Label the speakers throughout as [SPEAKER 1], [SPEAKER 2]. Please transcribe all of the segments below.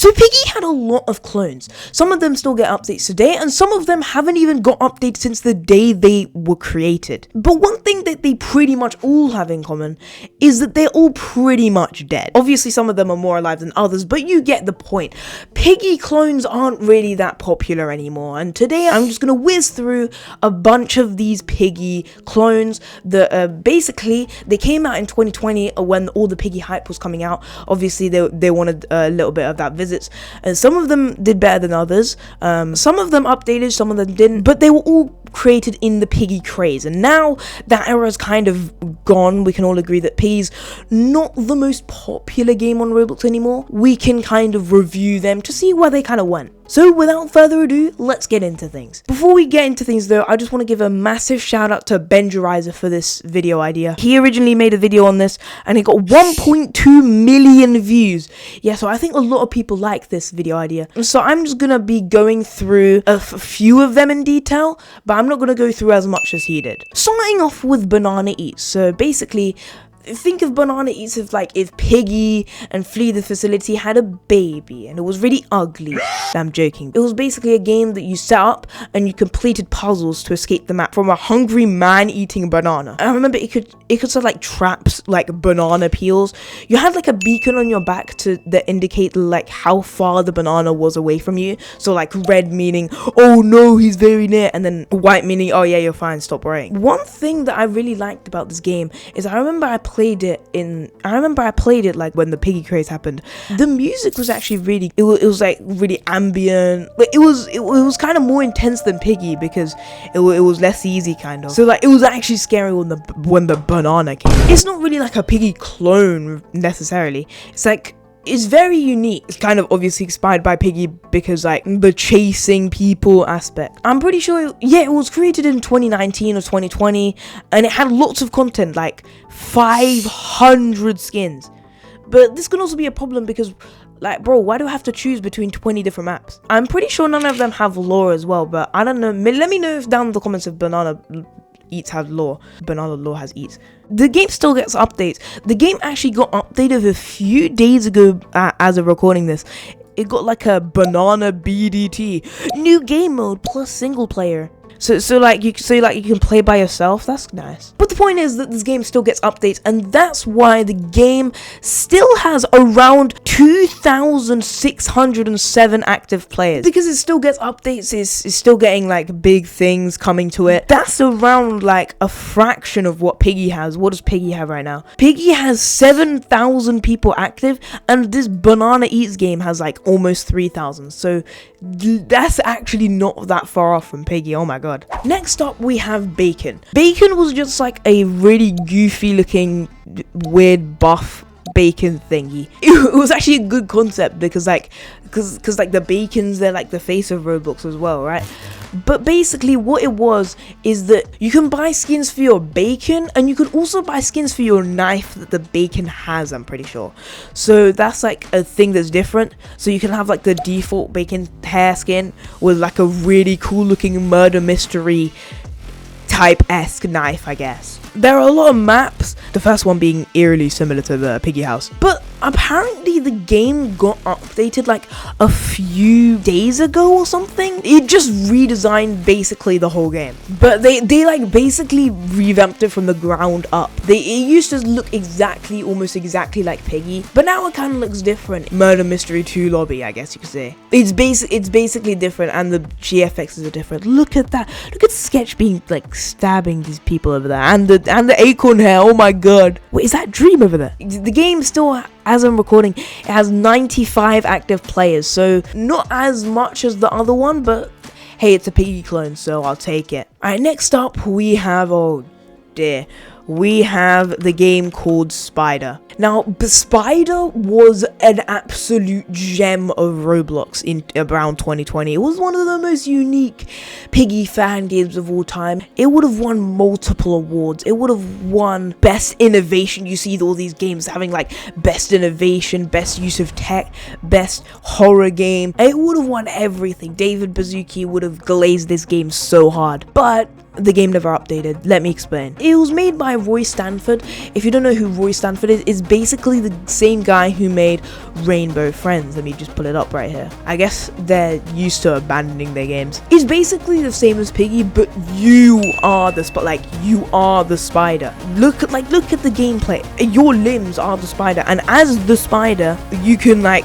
[SPEAKER 1] So Piggy had a lot of clones. Some of them still get updates today, and some of them haven't even got updates since the day they were created. But one thing that they pretty much all have in common is that they're all pretty much dead. Obviously some of them are more alive than others, but you get the point. Piggy clones aren't really that popular anymore, and today I'm just gonna whiz through a bunch of these Piggy clones that basically they came out in 2020 when all the Piggy hype was coming out. Obviously they wanted a little bit of that visits, and some of them did better than others. Some of them updated, some of them didn't, but they were all created in the Piggy craze, and now that era is kind of gone. We can all agree that Piggy's not the most popular game on Roblox anymore. We can kind of review them to see where they kind of went. So without further ado, let's get into things. Before we get into things though, I just want to give a massive shout out to Benjerizer for this video idea. He originally made a video on this and it got 1.2 million views. Yeah, so I think a lot of people like this video idea. So I'm just gonna be going through a few of them in detail, but I'm not gonna go through as much as he did. Starting off with Banana Eats. So basically, think of Banana Eats if Piggy and Flee the Facility had a baby and it was really ugly. I'm joking. It was basically a game that you set up and you completed puzzles to escape the map from a hungry man eating a banana. I remember it could set like traps, like banana peels. You had like a beacon on your back that indicate like how far the banana was away from you. So like red meaning, oh no, he's very near, and then white meaning, oh yeah, you're fine, stop worrying. One thing that I really liked about this game is I remember I played it like when the Piggy craze happened. The music was actually really, it was like really ambient. Like it was kind of more intense than Piggy because it was less easy kind of. So like it was actually scary when the banana came. It's not really like a Piggy clone necessarily. It's very unique. It's kind of obviously inspired by Piggy because like the chasing people aspect. I'm pretty sure, it was created in 2019 or 2020 and it had lots of content, like 500 skins. But this can also be a problem because like, bro, why do I have to choose between 20 different maps? I'm pretty sure none of them have lore as well, but I don't know. Let me know if down in the comments if Banana Eats have lore. Banana lore has eats. The game still gets updates. The game actually got updated a few days ago as of recording this. It got like a banana BDT, new game mode plus single player. So you can play by yourself. That's nice. But the point is that this game still gets updates, and that's why the game still has around 2,607 active players, because it still gets updates. It's still getting like big things coming to it. That's around like a fraction of what Piggy has. What does Piggy have right now? Piggy has 7,000 people active, and this Banana Eats game has like almost 3,000. So that's actually not that far off from Piggy. Oh my god. Next up we have Bakon. Bakon was just like a really goofy looking weird buff bacon thingy. It was actually a good concept because like the bacons, they're like the face of Roblox as well, right? But basically what it was is that you can buy skins for your bacon, and you could also buy skins for your knife that the bacon has, I'm pretty sure. So that's like a thing that's different. So you can have like the default bacon hair skin with like a really cool looking murder mystery type-esque knife, I guess. There are a lot of maps, the first one being eerily similar to the Piggy house, but apparently the game got updated like a few days ago or something. It just redesigned basically the whole game, but they like basically revamped it from the ground up. It used to look almost exactly like Piggy, but now it kind of looks different. Murder Mystery 2 lobby, I guess you could say. It's basically different, and the GFXs are different. Look at that. Look at Sketch being like stabbing these people over there, and the acorn hair. Oh my god. Wait, is that Dream over there? The game still, as I'm recording, it has 95 active players, so not as much as the other one, but hey, it's a Piggy clone, so I'll take it. Alright, next up we have, oh dear, we have the game called Spider. Now, Spider was an absolute gem of Roblox in around 2020. It was one of the most unique Piggy fan games of all time. It would have won multiple awards. It would have won Best Innovation. You see all these games having like Best Innovation, Best Use of Tech, Best Horror Game. It would have won everything. David Baszucki would have glazed this game so hard. But the game never updated. Let me explain. It was made by Roy Stanford. If you don't know who Roy Stanford is, it's basically the same guy who made Rainbow Friends. Let me just pull it up right here. I guess they're used to abandoning their games. It's basically the same as Piggy, but you are the you are the spider. Look at the gameplay. Your limbs are the spider, and as the spider, you can like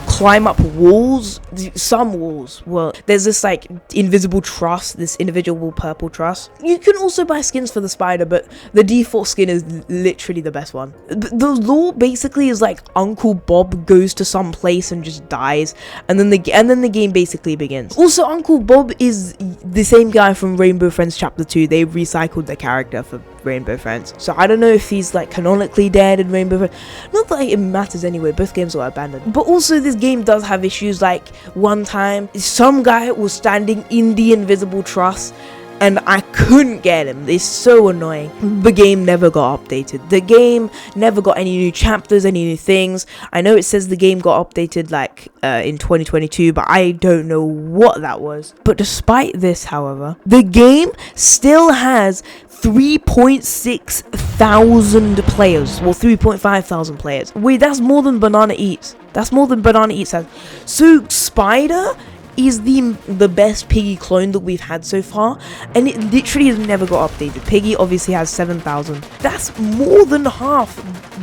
[SPEAKER 1] climb up walls, some walls. Well, there's this like invisible truss, this individual purple truss. You can also buy skins for the spider, but the default skin is literally the best one. The lore basically is like Uncle Bob goes to some place and just dies, and then the game basically begins. Also, Uncle Bob is the same guy from Rainbow Friends Chapter 2. They recycled the character for Rainbow Friends, so I don't know if he's like canonically dead in Rainbow Friends. Not that it matters anyway, both games were abandoned. But also this game does have issues. Like one time some guy was standing in the invisible truss and I couldn't get him. It's so annoying. The game never got updated. The game never got any new chapters, any new things. I know it says the game got updated like in 2022, but I don't know what that was. But despite this, however, the game still has 3.6 thousand players. Well, 3.5 thousand players. Wait, that's more than Banana Eats. That's more than Banana Eats has. So Spider is the best Piggy clone that we've had so far, and it literally has never got updated. Piggy obviously has 7,000. That's more than half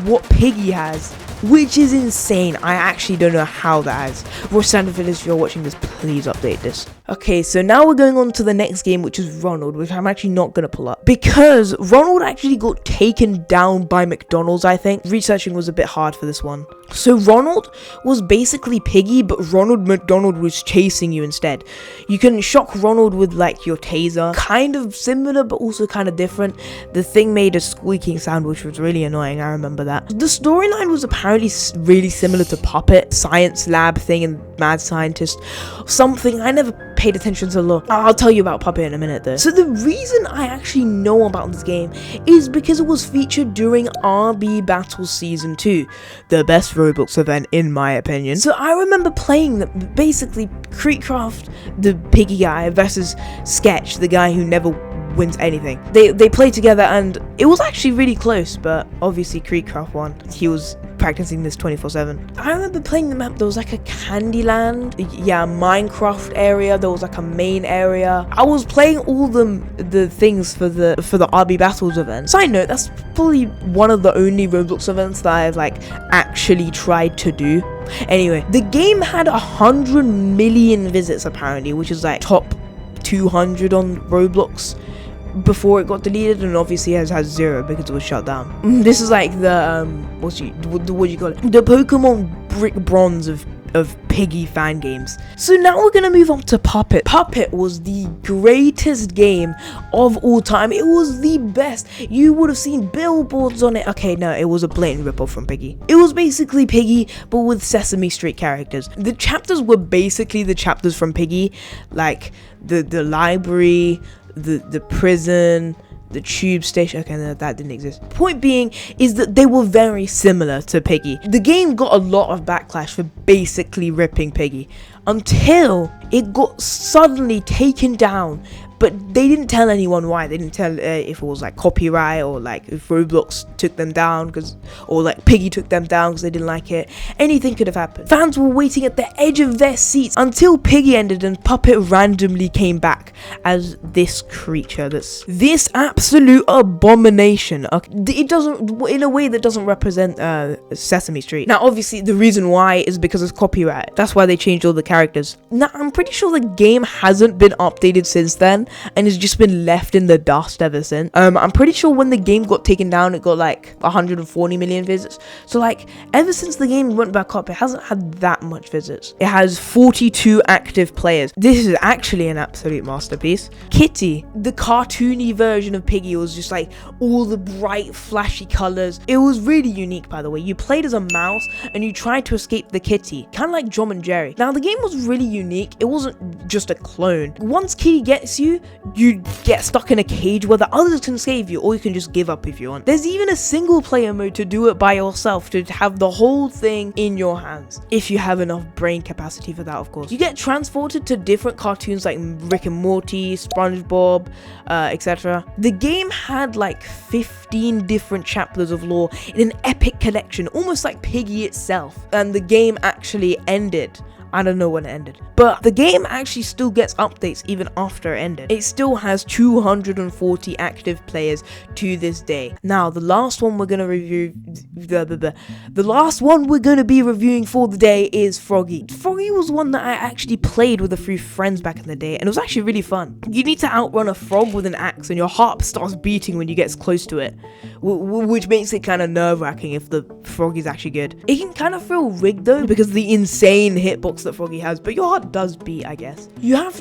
[SPEAKER 1] what Piggy has, which is insane. I actually don't know how that is. Rosandavid, if you're watching this, please update this. Okay, so now we're going on to the next game, which is Ronald, which I'm actually not going to pull up, because Ronald actually got taken down by McDonald's, I think. Researching was a bit hard for this one. So Ronald was basically Piggy, but Ronald McDonald was chasing you instead. You can shock Ronald with like your taser. Kind of similar, but also kind of different. The thing made a squeaking sound, which was really annoying. I remember that. The storyline was apparently really similar to Puppet, Science Lab thing, and Mad Scientist. Something I never paid attention to the lore. I'll tell you about Puppet in a minute though. So the reason I actually know about this game is because it was featured during RB Battles Season 2, the best Roblox event in my opinion. So I remember playing them, basically Creekcraft, the Piggy guy, versus Sketch, the guy who never wins anything. They played together and it was actually really close, but obviously Creekcraft won. He was practicing this 24/7. I remember playing the map. There was like a Candyland, yeah, Minecraft area. There was like a main area. I was playing all the things for the RB Battles event. Side note, that's probably one of the only Roblox events that I've like actually tried to do. Anyway, the game had 100 million visits apparently, which is like top 200 on Roblox before it got deleted, and obviously has 0 because it was shut down. This is like the what do you call it, the Pokemon brick bronze of Piggy fan games. So now we're gonna move on to Puppet. Puppet was the greatest game of all time. It was the best. You would have seen billboards on it. Okay, no, it was a blatant ripoff from Piggy. It was basically Piggy, but with Sesame Street characters. The chapters were basically the chapters from Piggy, like the library, the prison, the tube station. Okay, no, that didn't exist. Point being is that they were very similar to Piggy. The game got a lot of backlash for basically ripping Piggy until it got suddenly taken down, but they didn't tell anyone why. They didn't tell if it was like copyright or like if Roblox took them down or like Piggy took them down because they didn't like it. Anything could have happened. Fans were waiting at the edge of their seats until Piggy ended and Puppet randomly came back as this creature, this absolute abomination. It doesn't, in a way that doesn't represent Sesame Street. Now obviously the reason why is because of copyright. That's why they changed all the characters. Now I'm pretty sure the game hasn't been updated since then, and it's just been left in the dust ever since. I'm pretty sure when the game got taken down, it got like 140 million visits. So like ever since the game went back up, it hasn't had that much visits. It has 42 active players. This is actually an absolute masterpiece. Kitty, the cartoony version of Piggy, was just like all the bright flashy colors. It was really unique, by the way. You played as a mouse and you tried to escape the kitty, kind of like John and Jerry. Now the game was really unique. It wasn't just a clone. Once Kitty gets you, you get stuck in a cage where the others can save you, or you can just give up if you want. There's even a single player mode to do it by yourself, to have the whole thing in your hands, if you have enough brain capacity for that, of course. You get transported to different cartoons like Rick and Morty, SpongeBob, etc. The game had like 15 different chapters of lore in an epic collection, almost like Piggy itself. And the game actually ended. I don't know when it ended, but the game actually still gets updates even after it ended. It still has 240 active players to this day. Now, the last one we're gonna review, the last one we're gonna be reviewing for the day is Frogge. Frogge was one that I actually played with a few friends back in the day, and it was actually really fun. You need to outrun a frog with an axe, and your heart starts beating when you get close to it, which makes it kind of nerve-wracking if the frog is actually good. It can kind of feel rigged though, because of the insane hitbox that Frogge has, but your heart does beat, I guess. You have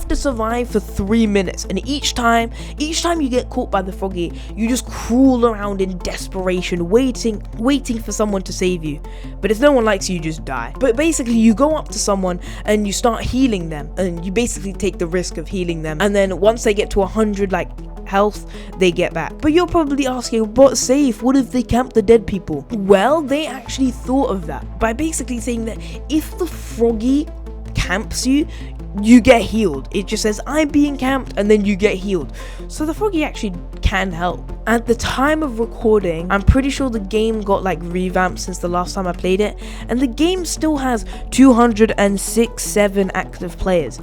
[SPEAKER 1] to survive for 3 minutes, and each time you get caught by the Frogge, you just crawl around in desperation, waiting for someone to save you. But if no one likes you, just die. But basically, you go up to someone and you start healing them, and you basically take the risk of healing them, and then once they get to 100 health, they get back. But you're probably asking, but safe, what if they camp the dead people? Well, they actually thought of that by basically saying that if the Frogge camps you, you get healed. It just says, I'm being camped, and then you get healed. So the Frogge actually can help. At the time of recording, I'm pretty sure the game got revamped since the last time I played it, and the game still has 206.7 active players.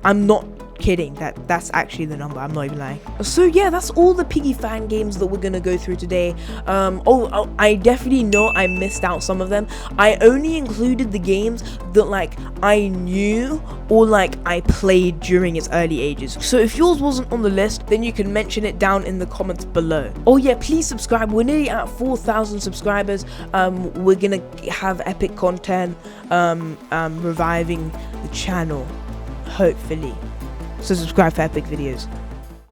[SPEAKER 1] I'm not kidding, that's actually the number, I'm not even lying. So yeah, that's all the Piggy fan games that we're gonna go through today. I definitely know I missed out some of them. I only included the games that I knew or I played during its early ages. So if yours wasn't on the list, then you can mention it down in the comments below. Oh yeah, please subscribe. We're nearly at 4,000 subscribers. We're gonna have epic content, reviving the channel, hopefully. So subscribe for epic videos.